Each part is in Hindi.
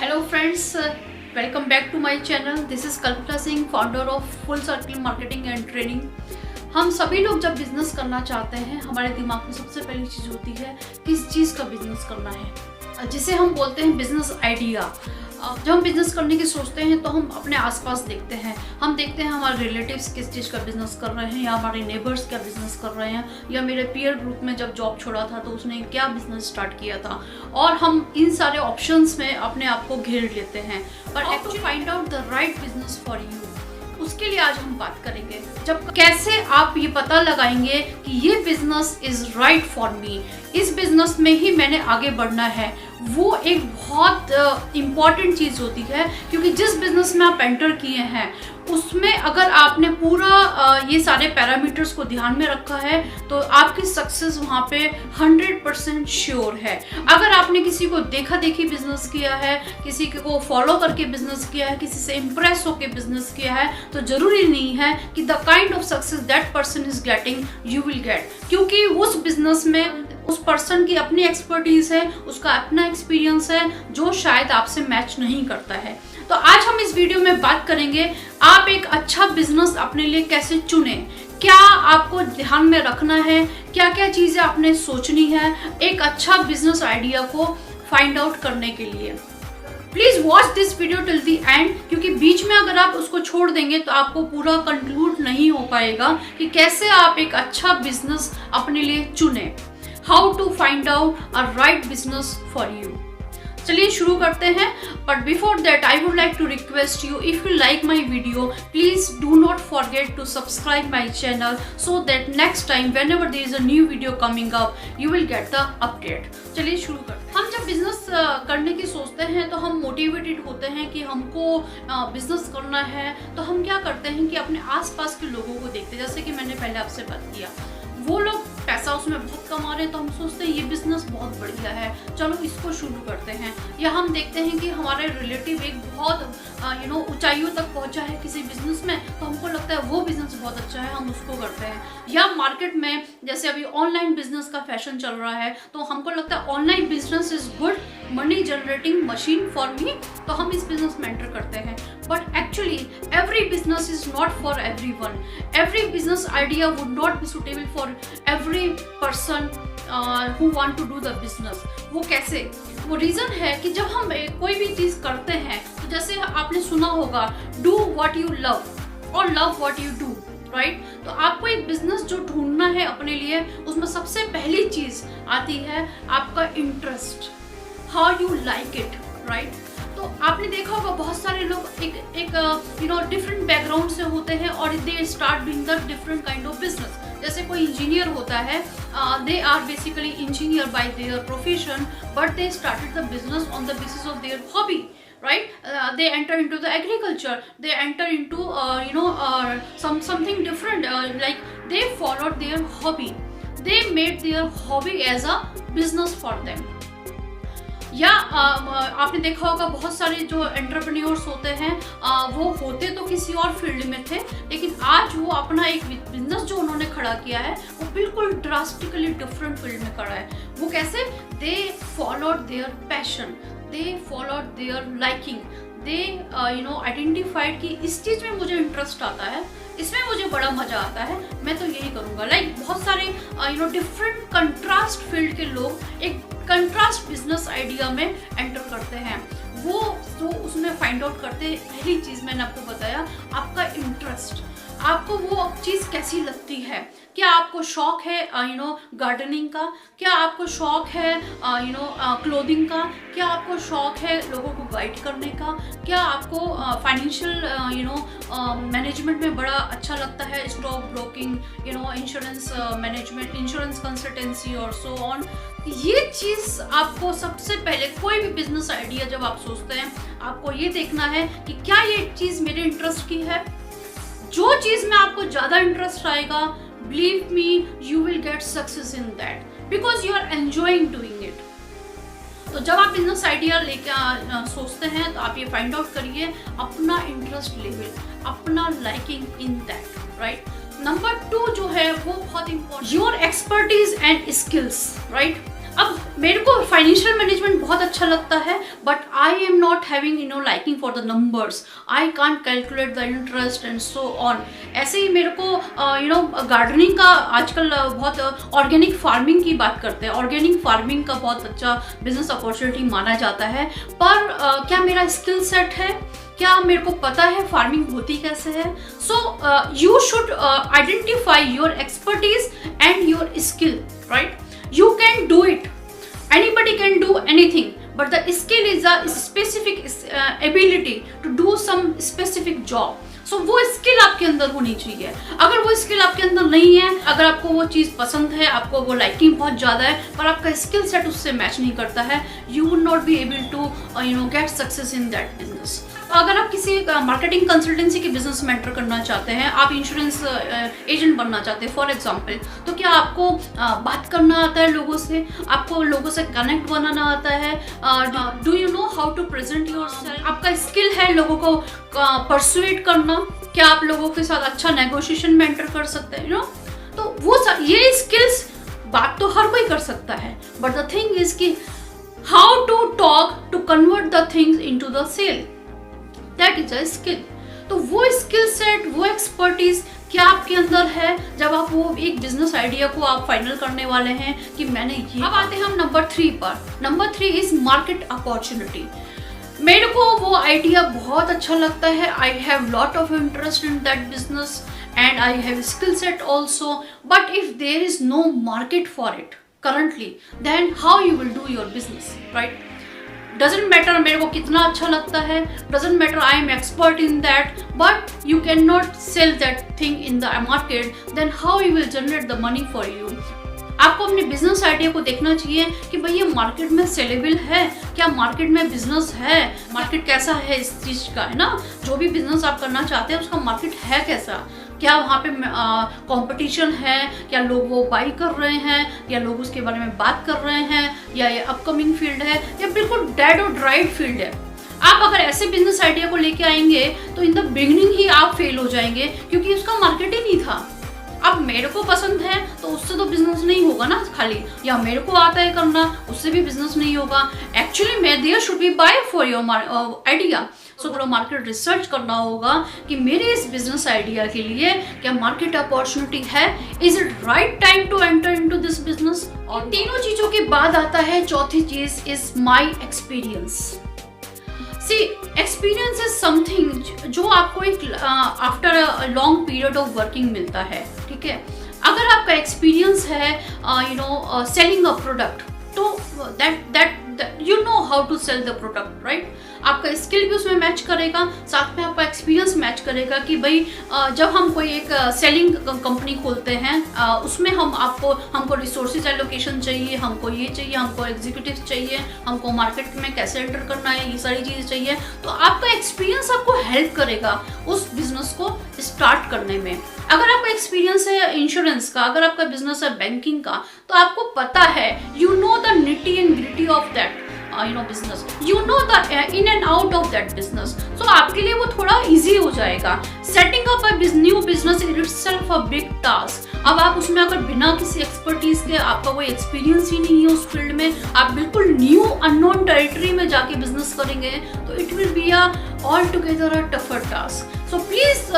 Hello friends, welcome back to my channel. This is Kalpana Singh, founder of Full Circle Marketing and Training. हम सभी लोग जब बिजनेस करना चाहते हैं, हमारे दिमाग में सबसे पहली चीज़ होती है किस चीज़ का बिजनेस करना है, जिसे हम बोलते हैं बिजनेस आइडिया। जब हम बिजनेस करने की सोचते हैं तो हम अपने आसपास देखते हैं, हम देखते हैं हमारे रिलेटिव्स किस चीज़ का बिजनेस कर रहे हैं, या हमारे नेबर्स क्या बिजनेस कर रहे हैं, या मेरे पीयर ग्रुप में जब जॉब छोड़ा था तो उसने क्या बिजनेस स्टार्ट किया था, और हम इन सारे ऑप्शंस में अपने आप को घेर लेते हैं। पर actually find out the right business for you, उसके लिए आज हम बात करेंगे। जब कैसे आप ये पता लगाएंगे कि ये business is right for me, इस बिजनेस में ही मैंने आगे बढ़ना है, वो एक बहुत इम्पॉर्टेंट चीज़ होती है। क्योंकि जिस बिजनेस में आप एंटर किए हैं उसमें अगर आपने पूरा ये सारे पैरामीटर्स को ध्यान में रखा है तो आपकी सक्सेस वहाँ पे 100% श्योर है। अगर आपने किसी को देखा देखी बिजनेस किया है, किसी को फॉलो करके बिजनेस किया है, किसी से इम्प्रेस होकर बिजनेस किया है, तो जरूरी नहीं है कि the kind of success that person is getting you will gate. क्योंकि उस बिजनेस में उस पर्सन की अपनी एक्सपर्टीज है, उसका अपना एक्सपीरियंस है, जो शायद आपसे मैच नहीं करता है। तो आज हम इस वीडियो में बात करेंगे आप एक अच्छा बिजनेस अपने लिए कैसे चुने, क्या आपको ध्यान में रखना है, क्या क्या चीज़ें आपने सोचनी है एक अच्छा बिजनेस आइडिया को फाइंड आउट करने के लिए। Please watch this video till the and, क्योंकि बीच में अगर आप उसको छोड़ देंगे तो आपको पूरा कंक्लूड नहीं हो पाएगा कि कैसे आप एक अच्छा बिजनेस अपने लिए चुने। How to find out a right business for you. चलिए शुरू करते हैं। But before that I would like to request you, if you like my video please do not forget to subscribe my channel so that next time whenever there is a new video coming up you will get the update. चलिए शुरू करते हैं। हम जब बिजनेस करने की सोचते हैं तो हम मोटिवेटेड होते हैं कि हमको बिजनेस करना है, तो हम क्या करते हैं कि अपने आसपास के लोगों को देखते हैं। जैसे कि मैंने पहले आपसे बात किया, वो लोग पैसा उसमें बहुत कमा रहे हैं तो हम सोचते हैं ये बिजनेस बहुत बढ़िया है, चलो इसको शुरू करते हैं। या हम देखते हैं कि हमारे रिलेटिव एक बहुत ऊंचाइयों तक पहुंचा है किसी बिजनेस में, तो हमको लगता है वो बिजनेस बहुत अच्छा है, हम उसको करते हैं। या मार्केट में जैसे अभी ऑनलाइन बिजनेस का फैशन चल रहा है, तो हमको लगता है online business is good money generating machine for me, तो हम इस बिजनेस में एंटर करते हैं। But actually every business is not for everyone. Every business idea would not be suitable for every person who want to do the business. वो कैसे? वो रीज़न है कि जब हम कोई भी चीज़ करते हैं, तो जैसे आपने सुना होगा डू व्हाट यू लव और love what you do, right? तो आपको एक बिजनेस जो ढूंढना है अपने लिए, उसमें सबसे पहली चीज़ आती है आपका interest, how you like it, right? तो आपने देखा होगा बहुत सारे लोग एक डिफरेंट बैकग्राउंड से होते हैं और they start doing the different kind of business. जैसे कोई इंजीनियर होता है, they are basically engineer by their profession, but they started the business on the basis of their hobby, right? They enter into the agriculture, they enter into something different, like they followed their hobby, they made their hobby as a business for them. या आपने देखा होगा बहुत सारे जो एंटरप्रेन्योर्स होते हैं, वो होते तो किसी और फील्ड में थे, लेकिन आज वो अपना एक बिजनेस जो उन्होंने खड़ा किया है वो बिल्कुल ड्रास्टिकली डिफरेंट फील्ड में खड़ा है। वो कैसे? They followed their passion, they followed there liking, they identified कि इस चीज़ में मुझे इंटरेस्ट आता है, इसमें मुझे बड़ा मजा आता है, मैं तो यही करूँगा। लाइक बहुत सारे डिफरेंट कंट्रास्ट फील्ड के लोग एक कंट्रास्ट बिजनेस आइडिया में एंटर करते हैं। वो जो उसमें फाइंड आउट करते हैं, पहली चीज़ मैंने आपको बताया आपका इंटरेस्ट, आपको वो चीज़ कैसी लगती है। क्या आपको शौक है गार्डनिंग का? क्या आपको शौक है क्लोथिंग का? क्या आपको शौक है लोगों को गाइड करने का? क्या आपको फाइनेंशियल मैनेजमेंट में बड़ा अच्छा लगता है, stock broking, insurance management, insurance consultancy और सो ऑन। ये चीज़ आपको सबसे पहले कोई भी बिजनेस आइडिया जब आप सोचते हैं, आपको ये देखना है कि क्या ये चीज़ मेरे इंटरेस्ट की है। जो चीज़ में आपको ज़्यादा इंटरेस्ट आएगा, believe me, you will get success in that because you are enjoying doing it. तो जब आप बिजनेस आइडिया लेके सोचते हैं तो आप ये फाइंड आउट करिए अपना इंटरेस्ट लेवल, अपना liking in that, right? Number 2 जो है वो बहुत important, your expertise and skills, right? अब मेरे को फाइनेंशियल मैनेजमेंट बहुत अच्छा लगता है, but I am not having liking for the numbers, I can't calculate the interest and so on. ऐसे ही मेरे को गार्डनिंग का आजकल बहुत ऑर्गेनिक फार्मिंग की बात करते हैं, ऑर्गेनिक फार्मिंग का बहुत अच्छा बिजनेस अपॉर्चुनिटी माना जाता है, पर क्या मेरा स्किल सेट है, क्या मेरे को पता है फार्मिंग होती कैसे है? So you should identify your expertise and your skill, right? You can do it. Anybody can do anything, but the skill is a specific ability to do some specific job. So वो स्किल आपके अंदर होनी चाहिए। अगर वो स्किल आपके अंदर नहीं है, अगर आपको वो चीज़ पसंद है, आपको वो लाइकिंग बहुत ज़्यादा है, पर आपका स्किल सेट उससे मैच नहीं करता है, you would not be able to get success in that business. अगर आप किसी मार्केटिंग कंसल्टेंसी के बिजनेस में एंटर करना चाहते हैं, आप इंश्योरेंस एजेंट बनना चाहते हैं फॉर एग्जांपल, तो क्या आपको बात करना आता है लोगों से, आपको लोगों से कनेक्ट बनाना आता है? Do you know how to present yourself? आपका स्किल है लोगों को परसुएट करना, क्या आप लोगों के साथ अच्छा नेगोशिएशन में एंटर कर सकते हैं? तो वो ये स्किल्स, बात तो हर कोई कर सकता है, बट द थिंग इज कि how to talk to convert the things into the sale, that is a skill. तो वो स्किल सेट, वो एक्सपर्टीज क्या आपके अंदर है जब आप वो एक बिजनेस आइडिया को आप फाइनल करने वाले हैं कि मैंने ये। अब आते हैं हम नंबर 3 पर। Number 3 is market opportunity. मेरे को वो आइडिया बहुत अच्छा लगता है, I have lot of interest in that business and I have skill set also, but if there is no market for it currently, then how you will do your business, right? Doesn't matter मेरे को कितना अच्छा लगता है, doesn't matter I am expert in that, but you cannot sell that thing in the market, then how you will generate the money for you? आपको अपने बिजनेस आइडिया को देखना चाहिए कि भाई ये मार्केट में सेलेबल है, क्या मार्केट में बिजनेस है, मार्केट कैसा है इस चीज का, है ना? जो भी बिजनेस आप करना चाहते हैं उसका मार्केट है कैसा, क्या वहाँ पे कंपटीशन है, क्या लोग वो बाई कर रहे हैं, या लोग उसके बारे में बात कर रहे हैं, या ये अपकमिंग फील्ड है, या बिल्कुल डेड और ड्राइड फील्ड है। आप अगर ऐसे बिजनेस आइडिया को लेके आएंगे तो इन द बिगिनिंग ही आप फेल हो जाएंगे, क्योंकि उसका मार्केट ही नहीं था। अब मेरे को पसंद है तो उससे तो बिजनेस नहीं होगा ना खाली, या मेरे को आता है करना उससे भी बिजनेस नहीं होगा। एक्चुअली मैं there should be by for your idea. So थोड़ा मार्केट रिसर्च करना होगा कि मेरे इस बिजनेस आइडिया के लिए क्या मार्केट अपॉर्चुनिटी है, is it right time to enter into this business. और तीनों चीजों के बाद आता है चौथी चीज is my experience. See experience is something जो आपको एक after a long period of working मिलता है, ठीक है? अगर आपका एक्सपीरियंस है सेलिंग अ प्रोडक्ट, तो that you know how to sell the product, right? आपका स्किल भी उसमें मैच करेगा, साथ में आपका एक्सपीरियंस मैच करेगा कि भाई जब हम कोई एक सेलिंग कंपनी खोलते हैं उसमें हमको रिसोर्सेज एलोकेशन चाहिए, हमको ये चाहिए, हमको एग्जीक्यूटिव चाहिए, हमको मार्केट में कैसे एंटर करना है, ये सारी चीज़ें चाहिए। तो आपका एक्सपीरियंस आपको हेल्प करेगा उस बिजनेस को स्टार्ट करने में। अगर आपका एक्सपीरियंस है इंश्योरेंस का, अगर आपका बिजनेस है बैंकिंग का, तो आपको पता है, you know the nitty and gritty of that business, you know the in and out of that business, so आपके लिए वो थोड़ा easy हो जाएगा। Setting up a new business is itself a big task। अब आप उसमें अगर बिना किसी एक्सपर्टीज के, आपका कोई एक्सपीरियंस ही नहीं है उस फील्ड में, आप बिल्कुल न्यू अननोन टेरिटरी में जाके बिजनेस करेंगे, तो it will be all together a tougher task. So please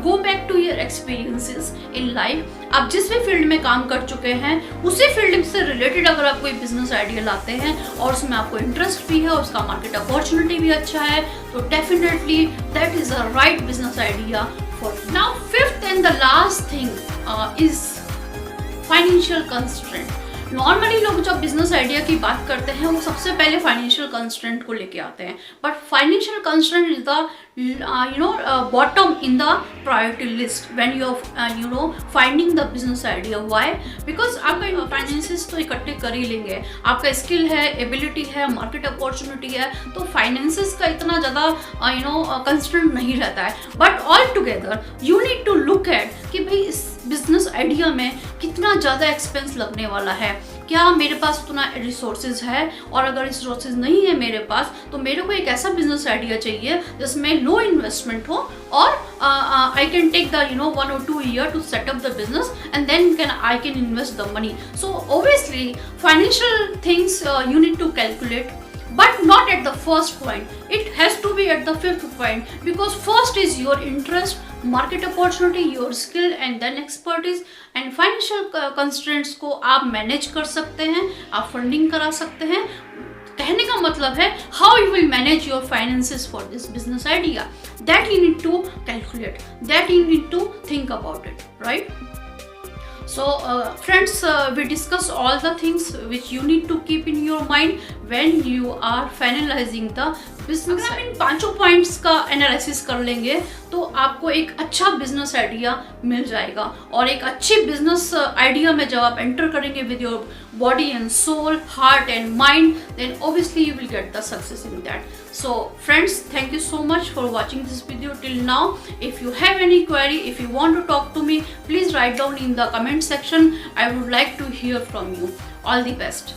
go back to your experiences in life. आप जिस भी फील्ड में काम कर चुके हैं उसी फील्ड से रिलेटेड अगर आप कोई बिजनेस आइडिया लाते हैं और उसमें आपको इंटरेस्ट भी है और उसका मार्केट अपॉर्चुनिटी भी अच्छा है, तो definitely that is a right business idea for you. Now fifth and the last thing is financial constraint. Normally लोग जब बिजनेस आइडिया की बात करते हैं वो सबसे पहले फाइनेंशियल कंस्ट्रेंट को लेके आते हैं, but financial constraint is the bottom in the priority list when you are finding the business idea. Why? Because आपका फाइनेंसेस तो इकट्ठे कर ही लेंगे, आपका स्किल है, एबिलिटी है, मार्केट अपॉर्चुनिटी है, तो फाइनेंसेस का इतना ज़्यादा कंस्ट्रेंट नहीं रहता है। But all together you need to look at कि भाई इस बिजनेस आइडिया में कितना ज़्यादा एक्सपेंस लगने वाला है, क्या मेरे पास उतना रिसोर्सेज है, और अगर रिसोर्सेज नहीं है मेरे पास तो मेरे को एक ऐसा बिजनेस आइडिया चाहिए जिसमें लो इन्वेस्टमेंट हो और I can take the 1 or 2 year to set up the business and then I can invest the money. So obviously financial things you need to calculate, but not at the first point. It has to be at the fifth point, because first is your interest, market opportunity, your skill and then expertise, and financial constraints को आप manage कर सकते हैं, आप funding करा सकते हैं. कहने का मतलब है how you will manage your finances for this business idea, that you need to calculate, that you need to think about it, right? So friends, we discuss all the things which you need to keep in your mind when you are finalizing the business. अगर आप इन 5 पॉइंट्स का एनालिसिस कर लेंगे तो आपको एक अच्छा बिजनेस आइडिया मिल जाएगा, और एक अच्छी बिजनेस आइडिया में जब आप एंटर करेंगे with your body and soul, heart and mind, then obviously you will get the success in that. So friends, thank you so much for watching this video till now. If you have any query, if you want to talk to me, please write down in the comment section. I would like to hear from you. All the best.